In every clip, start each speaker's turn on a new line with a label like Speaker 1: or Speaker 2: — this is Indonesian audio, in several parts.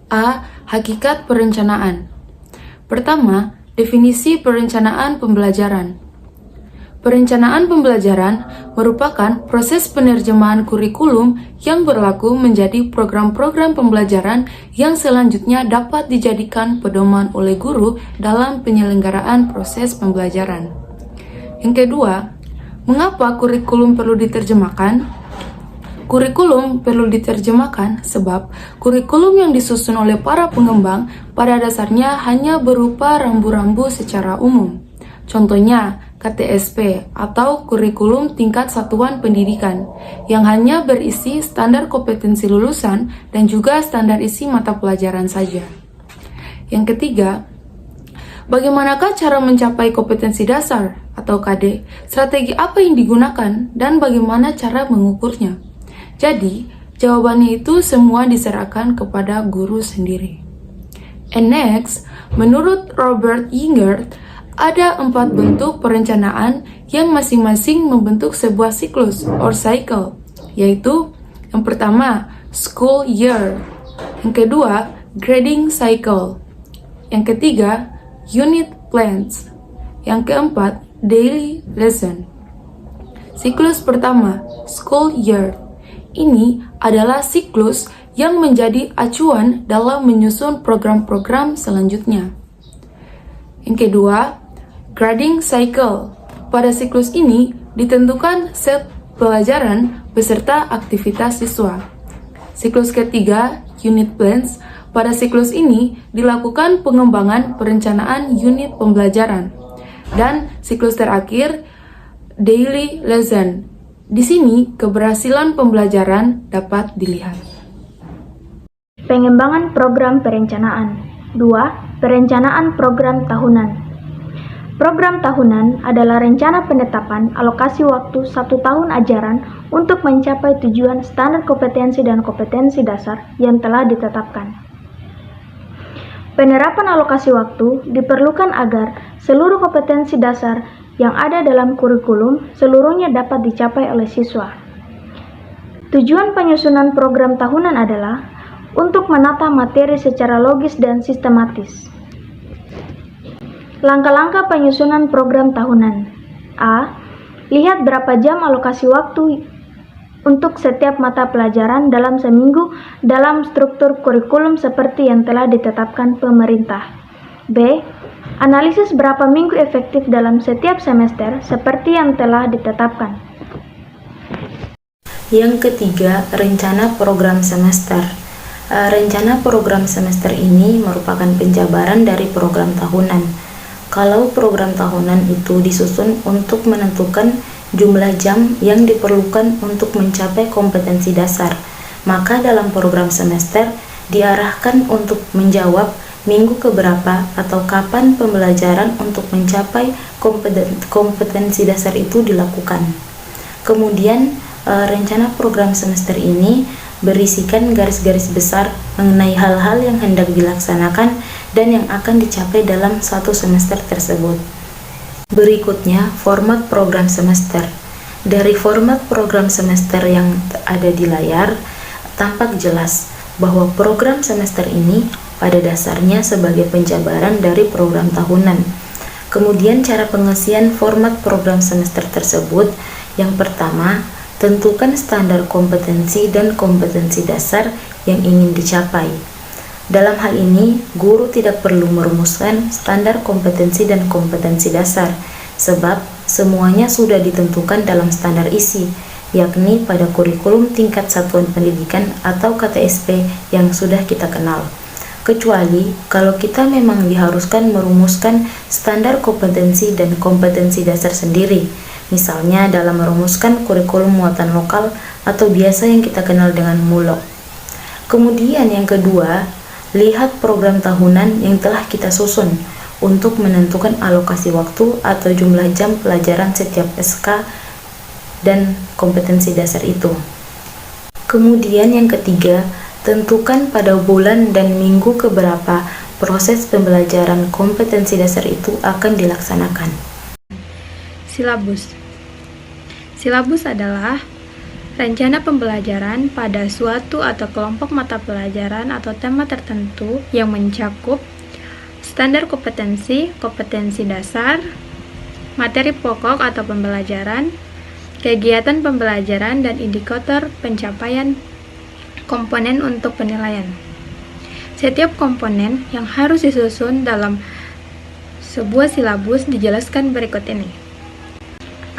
Speaker 1: A. Hakikat perencanaan. Pertama, definisi perencanaan pembelajaran. Perencanaan pembelajaran merupakan proses penerjemahan kurikulum yang berlaku menjadi program-program pembelajaran yang selanjutnya dapat dijadikan pedoman oleh guru dalam penyelenggaraan proses pembelajaran. Yang kedua, mengapa kurikulum perlu diterjemahkan? Kurikulum perlu diterjemahkan sebab kurikulum yang disusun oleh para pengembang pada dasarnya hanya berupa rambu-rambu secara umum. Contohnya, KTSP atau kurikulum tingkat satuan pendidikan yang hanya berisi standar kompetensi lulusan dan juga standar isi mata pelajaran saja. Yang ketiga, bagaimanakah cara mencapai kompetensi dasar atau KD? Strategi apa yang digunakan dan bagaimana cara mengukurnya? Jadi, jawabannya itu semua diserahkan kepada guru sendiri. And next, menurut Robert Yingert, ada 4 bentuk perencanaan yang masing-masing membentuk sebuah siklus or cycle, yaitu yang pertama, school year, yang kedua, grading cycle, yang ketiga, unit plans, yang keempat, daily lesson. Siklus pertama, school year. Ini adalah siklus yang menjadi acuan dalam menyusun program-program selanjutnya. Yang kedua, grading cycle. Pada siklus ini ditentukan set pelajaran beserta aktivitas siswa. Siklus ketiga, unit plans. Pada siklus ini dilakukan pengembangan perencanaan unit pembelajaran. Dan siklus terakhir, daily lesson. Di sini, keberhasilan pembelajaran dapat dilihat.
Speaker 2: Pengembangan program perencanaan. 2. Perencanaan program tahunan. Program tahunan adalah rencana penetapan alokasi waktu 1 tahun ajaran untuk mencapai tujuan standar kompetensi dan kompetensi dasar yang telah ditetapkan. Penerapan alokasi waktu diperlukan agar seluruh kompetensi dasar yang ada dalam kurikulum seluruhnya dapat dicapai oleh siswa. Tujuan penyusunan program tahunan adalah untuk menata materi secara logis dan sistematis. Langkah-langkah penyusunan program tahunan. A. Lihat berapa jam alokasi waktu untuk setiap mata pelajaran dalam seminggu dalam struktur kurikulum seperti yang telah ditetapkan pemerintah. B. Analisis berapa minggu efektif dalam setiap semester seperti yang telah ditetapkan.
Speaker 3: Yang ketiga, rencana program semester. Rencana program semester ini merupakan penjabaran dari program tahunan. Kalau program tahunan itu disusun untuk menentukan jumlah jam yang diperlukan untuk mencapai kompetensi dasar, maka dalam program semester diarahkan untuk menjawab minggu keberapa atau kapan pembelajaran untuk mencapai kompetensi dasar itu dilakukan. Kemudian rencana program semester ini berisikan garis-garis besar mengenai hal-hal yang hendak dilaksanakan dan yang akan dicapai dalam satu semester tersebut. Berikutnya, format program semester. Dari format program semester yang ada di layar, tampak jelas bahwa program semester ini pada dasarnya sebagai penjabaran dari program tahunan. Kemudian cara pengisian format program semester tersebut, yang pertama, tentukan standar kompetensi dan kompetensi dasar yang ingin dicapai. Dalam hal ini, guru tidak perlu merumuskan standar kompetensi dan kompetensi dasar, sebab semuanya sudah ditentukan dalam standar isi, yakni pada kurikulum tingkat satuan pendidikan atau KTSP yang sudah kita kenal. Kecuali kalau kita memang diharuskan merumuskan standar kompetensi dan kompetensi dasar sendiri, misalnya dalam merumuskan kurikulum muatan lokal atau biasa yang kita kenal dengan MULOK. Kemudian yang kedua, lihat program tahunan yang telah kita susun untuk menentukan alokasi waktu atau jumlah jam pelajaran setiap SK dan kompetensi dasar itu. Kemudian yang ketiga, tentukan pada bulan dan minggu keberapa proses pembelajaran kompetensi dasar itu akan dilaksanakan.
Speaker 2: Silabus. Silabus adalah Rencana pembelajaran pada suatu atau kelompok mata pelajaran atau tema tertentu yang mencakup standar kompetensi, kompetensi dasar, materi pokok atau pembelajaran, kegiatan pembelajaran, dan indikator pencapaian komponen untuk penilaian. Setiap komponen yang harus disusun dalam sebuah silabus dijelaskan berikut ini.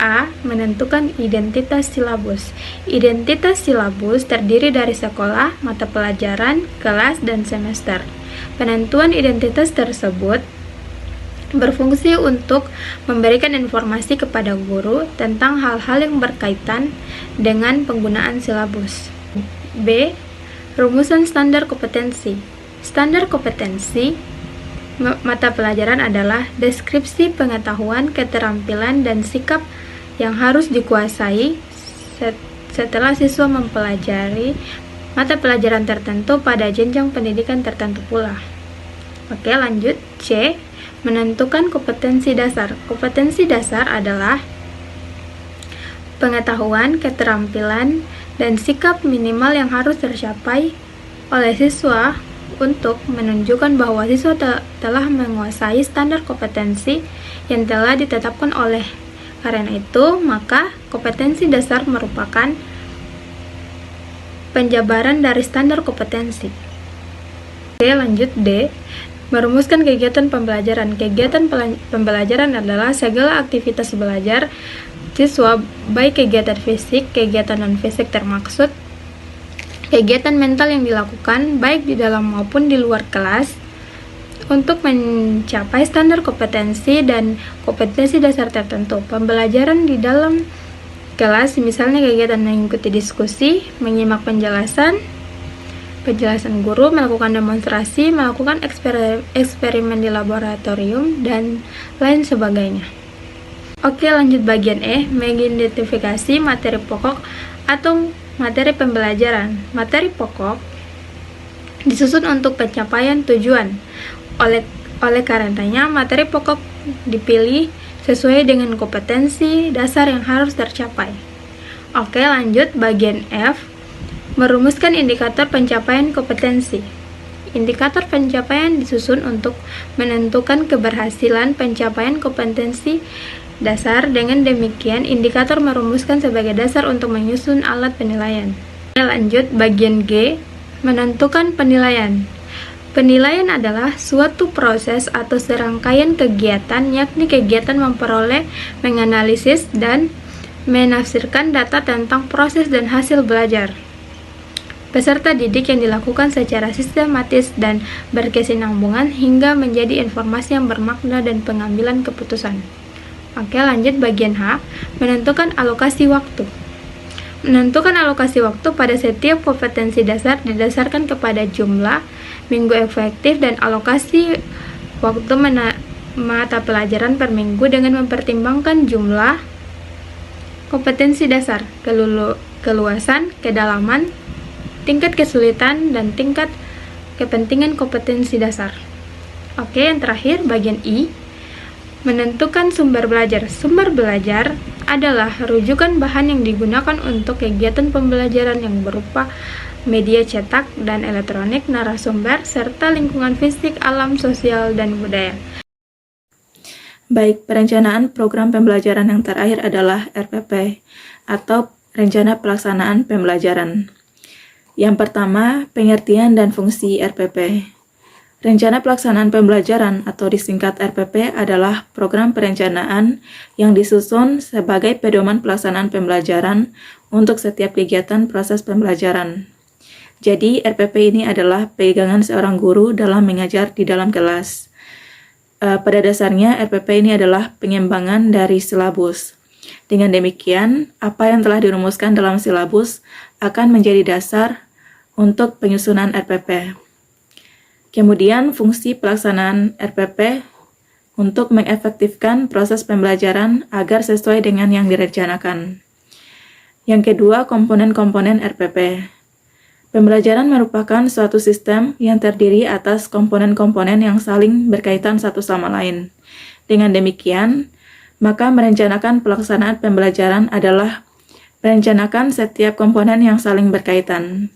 Speaker 2: A. Menentukan identitas silabus. Identitas silabus terdiri dari sekolah, mata pelajaran, kelas, dan semester. Penentuan identitas tersebut berfungsi untuk memberikan informasi kepada guru tentang hal-hal yang berkaitan dengan penggunaan silabus. B. Rumusan standar kompetensi. Standar kompetensi mata pelajaran adalah deskripsi pengetahuan, keterampilan, dan sikap yang harus dikuasai setelah siswa mempelajari mata pelajaran tertentu pada jenjang pendidikan tertentu pula. Oke, lanjut. C. Menentukan kompetensi dasar. Kompetensi dasar adalah pengetahuan, keterampilan, dan sikap minimal yang harus tercapai oleh siswa untuk menunjukkan bahwa siswa telah menguasai standar kompetensi yang telah ditetapkan oleh. Karena itu, maka kompetensi dasar merupakan penjabaran dari standar kompetensi. Oke, lanjut. D. Merumuskan kegiatan pembelajaran. Kegiatan pembelajaran adalah segala aktivitas belajar siswa, baik kegiatan fisik, kegiatan non-fisik termaksud kegiatan mental yang dilakukan baik di dalam maupun di luar kelas untuk mencapai standar kompetensi dan kompetensi dasar tertentu. Pembelajaran di dalam kelas misalnya kegiatan mengikuti diskusi, menyimak penjelasan guru, melakukan demonstrasi, melakukan eksperimen di laboratorium, dan lain sebagainya. Oke, lanjut bagian E, mengidentifikasi materi pokok atau materi pembelajaran. Materi pokok disusun untuk pencapaian tujuan. Oleh karenanya, materi pokok dipilih sesuai dengan kompetensi dasar yang harus tercapai. Oke, lanjut bagian F, merumuskan indikator pencapaian kompetensi. Indikator pencapaian disusun untuk menentukan keberhasilan pencapaian kompetensi dasar. Dengan demikian, indikator merumuskan sebagai dasar untuk menyusun alat penilaian. Oke, lanjut bagian G, menentukan penilaian. Penilaian adalah suatu proses atau serangkaian kegiatan, yakni kegiatan memperoleh, menganalisis, dan menafsirkan data tentang proses dan hasil belajar peserta didik yang dilakukan secara sistematis dan berkesinambungan hingga menjadi informasi yang bermakna dan pengambilan keputusan. Oke, lanjut bagian H, menentukan alokasi waktu. Menentukan alokasi waktu pada setiap kompetensi dasar didasarkan kepada jumlah minggu efektif dan alokasi waktu mata pelajaran per minggu dengan mempertimbangkan jumlah kompetensi dasar, keluasan, kedalaman, tingkat kesulitan, dan tingkat kepentingan kompetensi dasar. Oke, yang terakhir bagian I, menentukan sumber belajar. Sumber belajar adalah rujukan bahan yang digunakan untuk kegiatan pembelajaran yang berupa media cetak dan elektronik, narasumber, serta lingkungan fisik, alam, sosial, dan budaya.
Speaker 4: Baik, perencanaan program pembelajaran yang terakhir adalah RPP atau Rencana Pelaksanaan Pembelajaran. Yang pertama, pengertian dan fungsi RPP. Rencana Pelaksanaan Pembelajaran atau disingkat RPP adalah program perencanaan yang disusun sebagai pedoman pelaksanaan pembelajaran untuk setiap kegiatan proses pembelajaran. Jadi, RPP ini adalah pegangan seorang guru dalam mengajar di dalam kelas. Pada dasarnya, RPP ini adalah pengembangan dari silabus. Dengan demikian, apa yang telah dirumuskan dalam silabus akan menjadi dasar untuk penyusunan RPP. Kemudian, fungsi pelaksanaan RPP untuk mengefektifkan proses pembelajaran agar sesuai dengan yang direncanakan. Yang kedua, komponen-komponen RPP. Pembelajaran merupakan suatu sistem yang terdiri atas komponen-komponen yang saling berkaitan satu sama lain. Dengan demikian, maka merencanakan pelaksanaan pembelajaran adalah Merencanakan setiap komponen yang saling berkaitan.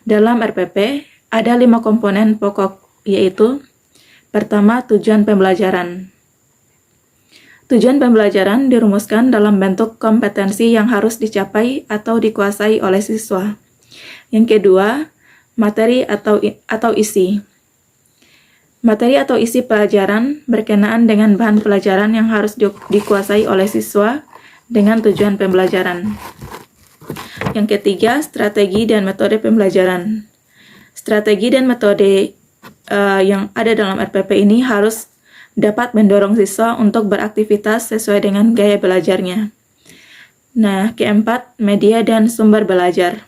Speaker 4: Dalam RPP, ada 5 komponen pokok, yaitu pertama, tujuan pembelajaran. Tujuan pembelajaran dirumuskan dalam bentuk kompetensi yang harus dicapai atau dikuasai oleh siswa. Yang kedua, materi atau isi. Materi atau isi pelajaran berkenaan dengan bahan pelajaran yang harus dikuasai oleh siswa dengan tujuan pembelajaran. Yang ketiga, strategi dan metode pembelajaran. Strategi dan metode yang ada dalam RPP ini harus dapat mendorong siswa untuk beraktivitas sesuai dengan gaya belajarnya. Nah, keempat, media dan sumber belajar.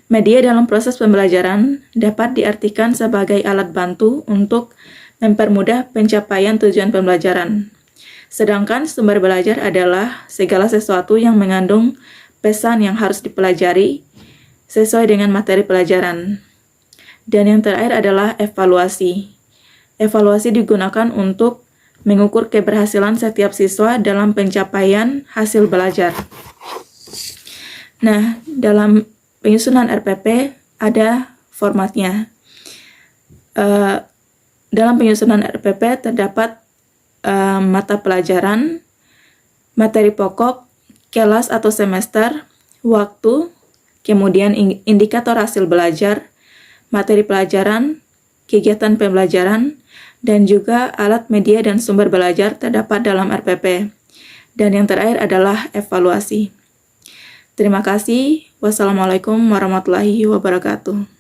Speaker 4: Media dalam proses pembelajaran dapat diartikan sebagai alat bantu untuk mempermudah pencapaian tujuan pembelajaran. Sedangkan sumber belajar adalah segala sesuatu yang mengandung pesan yang harus dipelajari sesuai dengan materi pelajaran. Dan yang terakhir adalah evaluasi. Evaluasi digunakan untuk mengukur keberhasilan setiap siswa dalam pencapaian hasil belajar. Nah, dalam penyusunan RPP ada formatnya. Dalam penyusunan RPP terdapat mata pelajaran, materi pokok, kelas atau semester, waktu, kemudian indikator hasil belajar, materi pelajaran, kegiatan pembelajaran, dan juga alat media dan sumber belajar terdapat dalam RPP. Dan yang terakhir adalah evaluasi. Terima kasih. Wassalamualaikum warahmatullahi wabarakatuh.